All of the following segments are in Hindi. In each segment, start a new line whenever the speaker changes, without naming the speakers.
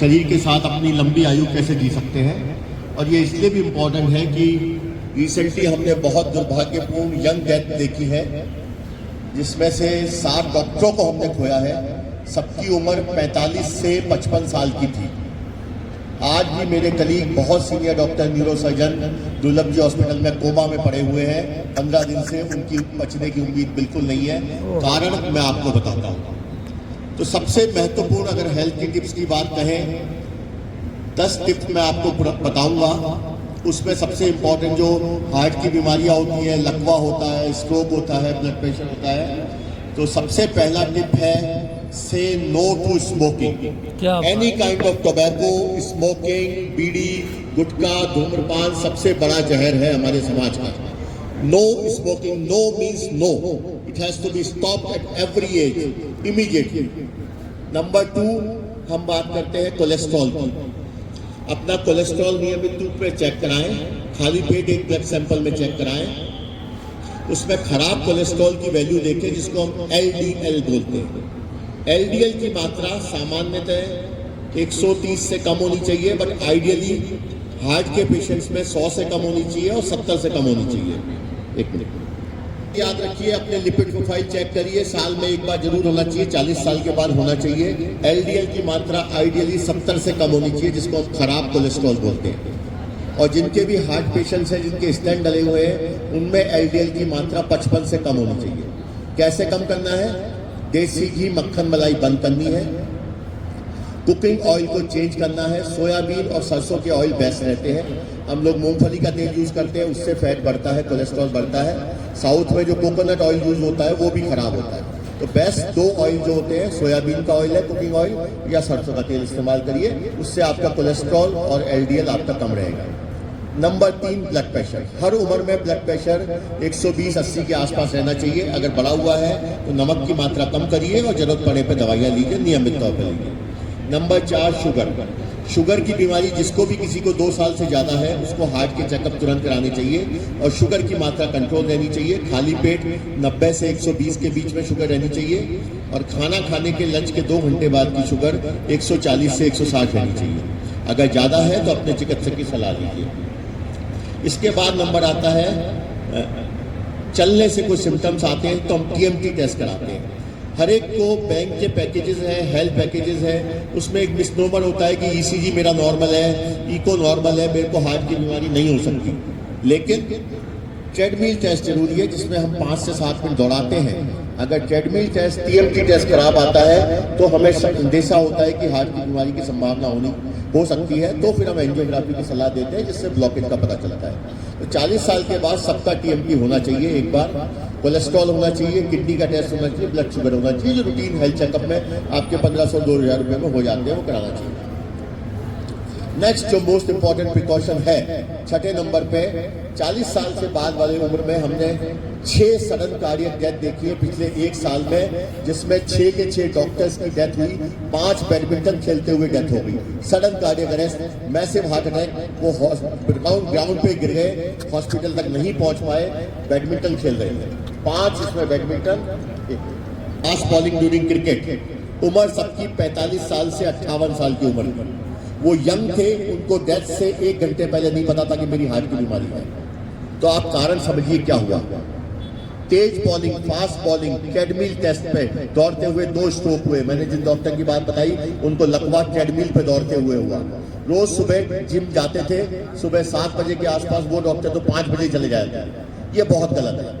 शरीर के साथ अपनी लंबी आयु कैसे जी सकते हैं। और ये इसलिए भी इम्पोर्टेंट है कि रिसेंटली हमने बहुत दुर्भाग्यपूर्ण यंग डेथ देखी है, जिसमें से 7 डॉक्टरों को हमने खोया है। सबकी उम्र 45 से 55 साल की थी। आज भी मेरे कलीग बहुत सीनियर डॉक्टर न्यूरोसर्जन दुर्लभ जी हॉस्पिटल में कोमा में पड़े हुए हैं। 15 दिन से उनकी बचने की उम्मीद बिल्कुल नहीं है। कारण मैं आपको बताता हूँ। तो सबसे महत्वपूर्ण अगर हेल्थ की टिप्स की बात कहें, 10 टिप्स मैं आपको बताऊंगा। उसमें सबसे इम्पोर्टेंट जो हार्ट की बीमारियां होती हैं, लकवा होता है, स्ट्रोक होता है, ब्लड प्रेशर होता है, तो सबसे पहला टिप है say no to smoking. Any kind of tobacco, smoking, beedi, gutkha, धूम्रपान सबसे बड़ा जहर है हमारे समाज का। No smoking, no means no, it has to be stopped at every age, immediately. Number 2, हम बात करते हैं कोलेस्ट्रॉल की। अपना कोलेस्ट्रॉल नियमित रूप में चेक कराएं, खाली पेट एक ब्लड सैंपल में चेक कराएं, उसमें खराब कोलेस्ट्रॉल की वैल्यू देखें, जिसको हम LDL बोलते हैं। LDL की मात्रा सामान्यतः 130 से कम होनी चाहिए, बट आइडियली हार्ट के पेशेंट्स में 100 से कम होनी चाहिए और 70 से कम होनी चाहिए। 1 मिनट याद रखिए, अपने लिपिड प्रोफाइल चेक करिए, साल में एक बार जरूर होना चाहिए, 40 साल के बाद होना चाहिए। LDL की मात्रा आइडियली 70 से कम होनी चाहिए, जिसको हम खराब कोलेस्ट्रॉल बोलते हैं। और जिनके भी हार्ट पेशेंट्स हैं, जिनके स्टेंट डले हुए हैं, उनमें LDL की मात्रा 55 से कम होनी चाहिए। कैसे कम करना है? देसी घी, मक्खन, मलाई बंद करनी है। कुकिंग ऑयल को चेंज करना है। सोयाबीन और सरसों के ऑयल बेस्ट रहते हैं। हम लोग मूंगफली का तेल यूज करते हैं, उससे फैट बढ़ता है, कोलेस्ट्रॉल बढ़ता है। साउथ में जो कोकोनट ऑयल यूज होता है वो भी खराब होता है। तो बेस्ट 2 ऑयल जो होते हैं, सोयाबीन का ऑयल है, कुकिंग ऑयल, या सरसों का तेल इस्तेमाल करिए। उससे आपका कोलेस्ट्रॉल और LDL आपका कम रहेगा। Number 3, blood pressure. हर उम्र में ब्लड प्रेशर 120-80 के आसपास रहना चाहिए। अगर बढ़ा हुआ है तो नमक की मात्रा कम करिए और जरूरत पड़ने पर दवाइयाँ लीजिए, नियमित तौर पर लीजिए। Number 4, sugar. शुगर की बीमारी जिसको भी किसी को 2 साल से ज़्यादा है, उसको हार्ट के चेकअप तुरंत कराने चाहिए और शुगर की मात्रा कंट्रोल रहनी चाहिए। खाली पेट 90 से 120 के बीच में शुगर रहनी चाहिए और खाना खाने के लंच के 2 घंटे बाद की शुगर 140 से 160 रहनी चाहिए। अगर ज़्यादा है तो अपने चिकित्सक की सलाह लीजिए। इसके बाद नंबर आता है, चलने से कुछ सिम्टम्स आते हैं तो हम TMT टेस्ट कराते हैं। हर एक को बैंक के पैकेजेस हैं, हेल्थ पैकेजेस हैं, उसमें एक मिसनोमर होता है कि ECG मेरा नॉर्मल है, इको नॉर्मल है, मेरे को हार्ट की बीमारी नहीं हो सकती। लेकिन ट्रेडमिल टेस्ट जरूरी है, जिसमें हम 5 से 7 मिनट दौड़ाते हैं। अगर ट्रेडमिल टेस्ट, TMT टेस्ट खराब आता है तो हमें अंदेशा होता है कि हार्ट की बीमारी की संभावना हो सकती है, तो फिर हम एंजियोग्राफी की सलाह देते हैं, जिससे ब्लॉकेज का पता चलता है। तो 40 साल के बाद सबका TMT होना चाहिए एक बार। कोलेस्ट्रॉल होना चाहिए, किडनी का टेस्ट होना चाहिए, ब्लड शुगर होना चाहिए, जो रूटीन हेल्थ चेकअप में आपके 1500-2000 रुपये में हो जाते हैं, वो कराना चाहिए। नेक्स्ट जो मोस्ट इंपॉर्टेंट प्रिकॉशन है, 6ठे नंबर पे, 40 साल से बाद वाले उम्र में हमने 6 सडन कार्डियक डेथ देखी है पिछले 1 साल में, जिसमें 6 के 6 डॉक्टर्स की डेथ हुई, 5 बैडमिंटन खेलते हुए डेथ हो गई। Sudden cardiac arrest, massive heart attack, वो ग्राउंड पे गिर गए, हॉस्पिटल तक नहीं पहुंच पाए, बैडमिंटन खेल रहे थे। 5 इसमें badminton. Fast bowling during cricket, उम्र सबकी 45 साल से 58 साल की उम्र। वो यंग थे, उनको डेथ से 1 घंटे पहले नहीं पता था कि मेरी हार्ट की बीमारी है। तो आप कारण समझिए क्या हुआ। तेज bowling, fast bowling, treadmill test पे दौड़ते हुए 2 स्ट्रोक हुए। मैंने जिन डॉक्टर की बात बताई उनको लकवा ट्रेडमिल पे दौड़ते हुए हुआ। रोज सुबह जिम जाते थे, सुबह 7 बजे के आसपास, वो डॉक्टर तो 5 बजे चले जाते। ये बहुत गलत है।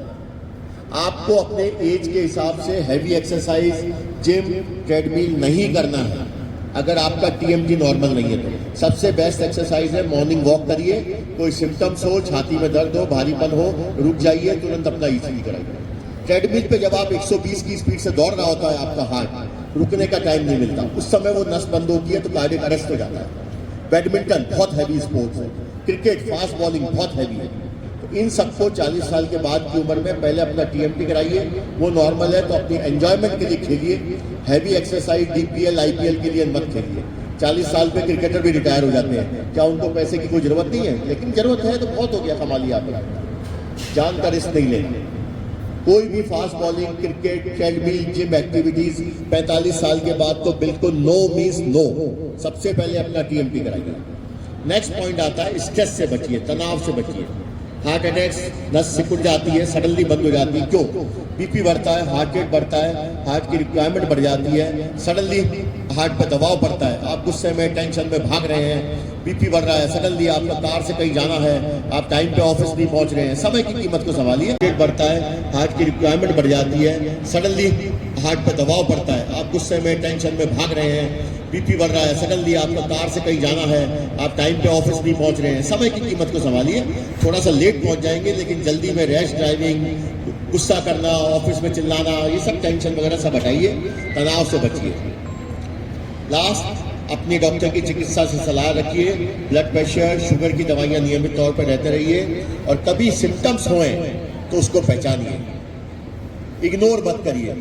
आपको अपने एज के हिसाब से हैवी एक्सरसाइज, जिम, ट्रेडमिल नहीं करना है। अगर आपका TMT नॉर्मल नहीं है तो सबसे बेस्ट एक्सरसाइज है मॉर्निंग वॉक करिए। कोई सिम्टम्स हो, छाती में दर्द हो, भारीपन हो, रुक जाइए, तुरंत अपना ECG कराइए। ट्रेडमिल पे जब आप 120 की स्पीड से दौड़ रहा होता है, आपका हार्ट, रुकने का टाइम नहीं मिलता, उस समय वो नस बंद होती है तो कार्डियक अरेस्ट हो जाता है। बैडमिंटन बहुत हैवी स्पोर्ट्स है, क्रिकेट, फास्ट बॉलिंग बहुत हैवी है। इन सबको 40 साल के बाद की उम्र में पहले अपना TMT कराइए, वो नॉर्मल है तो अपनी एंजॉयमेंट के लिए खेलिए। हैवी एक्सरसाइज, DPL, IPL के लिए मत खेलिए। 40 साल पे क्रिकेटर भी रिटायर हो जाते हैं, क्या उनको पैसे की कोई जरूरत नहीं है? लेकिन जरूरत है तो बहुत हो गया, कमा लिया आपने। जान का रिस्क नहीं लेना। कोई भी fast bowling, cricket, treadmill, gym activities 45 साल के बाद तो बिल्कुल नो मीन्स नो। सबसे पहले अपना टीएमटी कराइए। नेक्स्ट पॉइंट आता है स्ट्रेस से बचिए, तनाव से बचिए। हार्ट अटैक्स, नस सिकुड़ जाती है, सडनली बंद हो जाती है। क्यों? बीपी बढ़ता है, हार्ट रेट बढ़ता है, हार्ट की रिक्वायरमेंट बढ़ जाती है, सडनली हार्ट पर दबाव पड़ता है, आप गुस्से में, टेंशन में भाग रहे हैं, बीपी बढ़ रहा है, सडनली आपका कार से कहीं जाना है, आप टाइम पे ऑफिस नहीं पहुंच रहे हैं, समय की कीमत को संभालिए। रेट बढ़ता है, हार्ट की रिक्वायरमेंट बढ़ जाती है, सडनली हार्ट पर दबाव पड़ता है, आप गुस्से में, टेंशन में भाग रहे हैं, बीपी बढ़ रहा है, सडनली आपका कार से कहीं जाना है, आप टाइम पे ऑफिस नहीं पहुंच रहे हैं, समय की कीमत को संभालिए। थोड़ा सा लेट पहुंच जाएंगे, लेकिन जल्दी में रैश ड्राइविंग, गुस्सा करना, ऑफिस में चिल्लाना, ये सब टेंशन वगैरह सब हटाइए, तनाव से बचिए। लास्ट, अपने डॉक्टर की चिकित्सा से सलाह रखिए। ब्लड प्रेशर, शुगर की दवाइयां नियमित तौर पर लेते रहिए, और कभी सिम्टम्स होए तो उसको पहचानिए, इग्नोर मत करिए।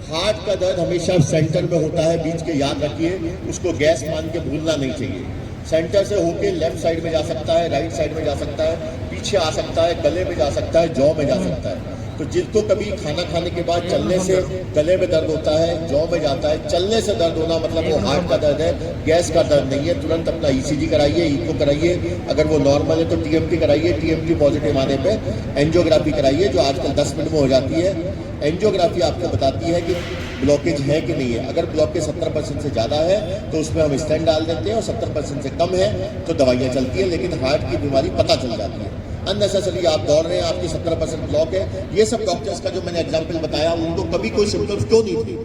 हार्ट का दर्द हमेशा सेंटर में होता है, बीच के याद रखिए, उसको गैस मान के भूलना नहीं चाहिए। सेंटर से होके लेफ्ट साइड में जा सकता है, राइट साइड में जा सकता है, पीछे आ सकता है, गले में जा सकता है, जॉ में जा सकता है। तो जिनको कभी खाना खाने के बाद चलने से गले में दर्द होता है, जॉ में जाता है, चलने से दर्द होना मतलब वो हार्ट का दर्द है, गैस का दर्द नहीं है। तुरंत अपना ईसीजी कराइए, इको कराइए, अगर वो नॉर्मल है तो टीएमटी कराइए, टीएमटी पॉजिटिव आने पे एंजियोग्राफी कराइए, जो आजकल 10 मिनट में हो जाती है। एंजियोग्राफी आपको बताती है कि ब्लॉकेज है कि नहीं है। अगर ब्लॉकेज 70% से ज़्यादा है तो उसमें हम स्टेंट डाल देते हैं, और 70% से कम है तो दवाइयाँ चलती है, लेकिन हार्ट की बीमारी पता चल जाती है। अननेसेसरी आप दौड़ रहे हैं, आपकी 70% ब्लॉक है। ये सब डॉक्टर्स का जो मैंने एग्जाम्पल बताया, उनको कभी कोई सिम्टम्स क्यों नहीं थे?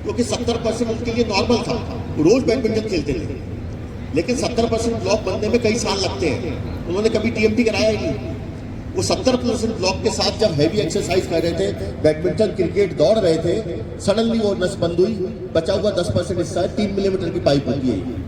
क्योंकि 70% उनके लिए नॉर्मल था, रोज बैडमिंटन खेलते थे, लेकिन 70% ब्लॉक बनने में कई साल लगते हैं। उन्होंने कभी टीएमटी कराया ही नहीं। वो 70% ब्लॉक के साथ जब हैवी एक्सरसाइज कर रहे थे, बैडमिंटन, क्रिकेट दौड़ रहे थे, सडनली वो नस बंद हुई, बचा हुआ 10% हिस्सा है, 3 मिलीमीटर की पाइप होती है,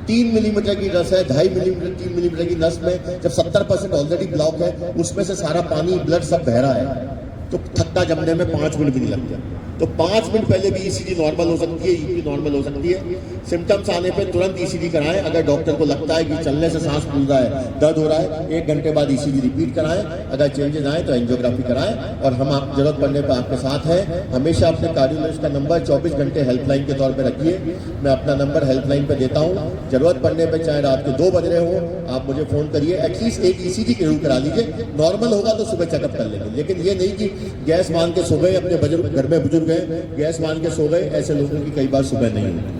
3 मिलीमीटर की नस है, 2.5 मिलीमीटर, 3 मिलीमीटर की नस में जब 70% ऑलरेडी ब्लॉक है, उसमें से सारा पानी, ब्लड सब बह रहा है, तो थक्का जमने में 5 मिनट भी नहीं लगता। तो 5 मिनट पहले भी ईसीजी नॉर्मल हो सकती है, ईपी नॉर्मल हो सकती है। सिम्टम्स आने पे तुरंत ईसीजी कराएं। अगर डॉक्टर को लगता है कि चलने से सांस फूल रहा है, दर्द हो रहा है, 1 घंटे बाद ईसीजी रिपीट कराएं। अगर चेंजेस आए तो एंजियोग्राफी कराएं, और हम आप जरूरत पड़ने पर आपके साथ हैं। हमेशा अपने कार्डियोलॉजिस्ट का नंबर 24 घंटे हेल्पलाइन के तौर पर रखिए। मैं अपना नंबर हेल्पलाइन पर देता हूँ, जरूरत पड़ने पर चाहे रात के 2 बज रहे हो, आप मुझे फोन करिए। एटलीस्ट एक ईसीजी जरूर करा लीजिए। नॉर्मल होगा तो सुबह चेकअप कर लेंगे, लेकिन ये नहीं कि गैस मान के सो गए, अपने घर में बुजुर्ग हैं, गैस मान के सो गए, ऐसे लोगों की कई बार सुबह नहीं होती।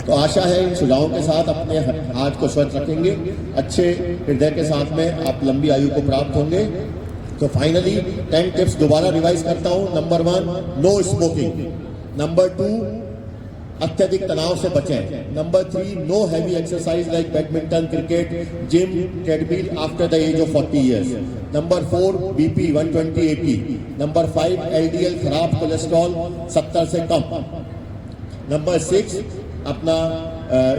तो आशा है इन सुझावों के साथ अपने हार्ट को स्वस्थ रखेंगे, अच्छे हृदय के साथ में आप लंबी आयु को प्राप्त होंगे। तो फाइनली 10 टिप्स दोबारा रिवाइज करता हूं। Number 1, no smoking. नंबर 2, अत्यधिक तनाव से बचें। Number 3, no heavy exercise like badminton, cricket, gym, treadmill after the age of 40 years. Number 4, BP 120/80। Number 5, LDL खराब कोलेस्ट्रॉल 70 से कम। नंबर 6, अपना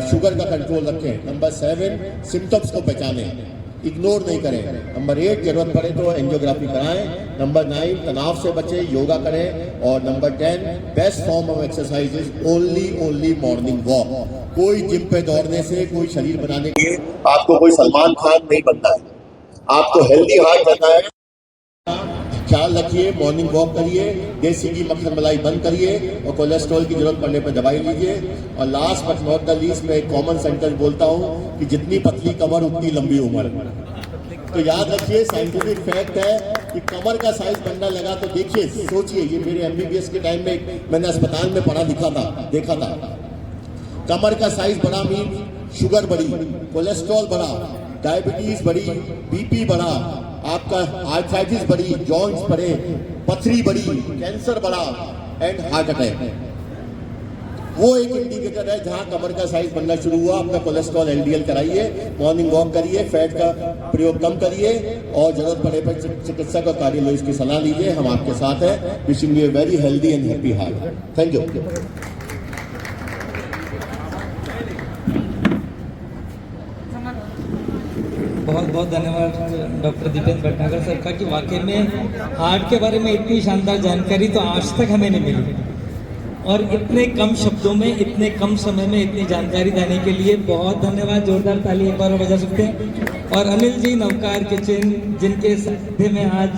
शुगर का कंट्रोल रखें। नंबर 7, सिम्टम्स को पहचानें, इग्नोर नहीं करें। नंबर 8, जरूरत पड़े तो एंजियोग्राफी कराएं। नंबर 9, तनाव से बचें, योगा करें। और number 10, best form of exercise is only morning walk. कोई जिम पे दौड़ने से, कोई शरीर बनाने के लिए आपको कोई सलमान खान नहीं बनना है, आपको हेल्दी हार्ट बनना है। ख्याल रखिए, मॉर्निंग वॉक करिए, देसी घी, मक्खन, मलाई बंद करिए, और कोलेस्ट्रॉल की जरूरत पड़ने पर दवाई लीजिए। और last but not the least, मैं एक कॉमन सेंटेंस बोलता हूँ कि जितनी पतली कमर उतनी लंबी उम्र। तो याद रखिए, साइंटिफिक फैक्ट है कि कमर का साइज बढ़ने लगा तो देखिए, सोचिए, ये मेरे एमबीबीएस के टाइम में मैंने अस्पताल में पढ़ा देखा था। कमर का साइज बढ़ा मीन शुगर बढ़ी, कोलेस्ट्रॉल बढ़ा, डायबिटीज बढ़ी, बीपी बढ़ा, आपका आर्थराइटिस बढ़ी, जॉइंट्स बढ़े, पथरी बढ़ी, कैंसर बढ़ा, एंड हार्ट अटैक। वो एक इंडिकेटर है जहां कमर का साइज बनना शुरू हुआ। अपना कोलेस्ट्रॉल, एलडीएल कराइए, मॉर्निंग वॉक करिए, फैट का प्रयोग कम करिए, और जरूरत पड़े पर चिकित्सक और कार्डियोलॉजिस्ट की सलाह लीजिए। हम आपके साथ हैं। Wishing U a very healthy and happy heart. Thank you.
बहुत बहुत धन्यवाद डॉक्टर दीपेंद्र भटनागर सर का, कि वाकई में हार्ट के बारे में इतनी शानदार जानकारी तो आज तक हमें नहीं मिली, और इतने कम शब्दों में, इतने कम समय में इतनी जानकारी देने के लिए बहुत धन्यवाद। जोरदार ताली एक बार बजा सकते हैं। और अनिल जी, नवकार किचन, जिनके साथ में आज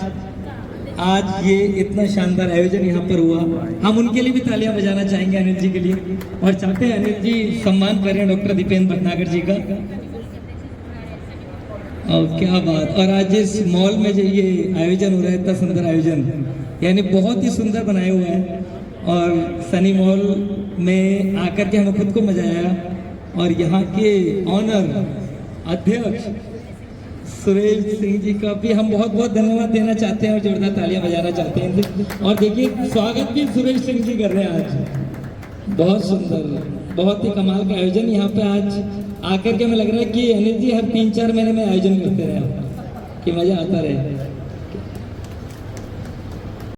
आज ये इतना शानदार आयोजन यहाँ पर हुआ। हम उनके लिए भी तालियां बजाना चाहेंगे, अनिल जी के लिए, और चाहते हैं अनिल जी सम्मान करें डॉक्टर दीपेंद्र भटनागर जी का। और क्या बात, और आज इस मॉल में जो ये आयोजन हो रहा है, इतना सुंदर आयोजन, यानी बहुत ही सुंदर बनाए हुए हैं, और सनी मॉल में आकर के हमें खुद को मजा आया। और यहाँ के ऑनर अध्यक्ष सुरेश सिंह जी का भी हम बहुत बहुत धन्यवाद देना चाहते हैं और जोरदार तालियां बजाना चाहते हैं। और देखिए स्वागत भी सुरेश सिंह जी कर रहे हैं आज, बहुत सुंदर, बहुत ही कमाल का आयोजन यहाँ पे आज आकर के हमें लग रहा है कि अनिल जी हर 3-4 महीने में आयोजन करते रहे कि मजा आता रहे।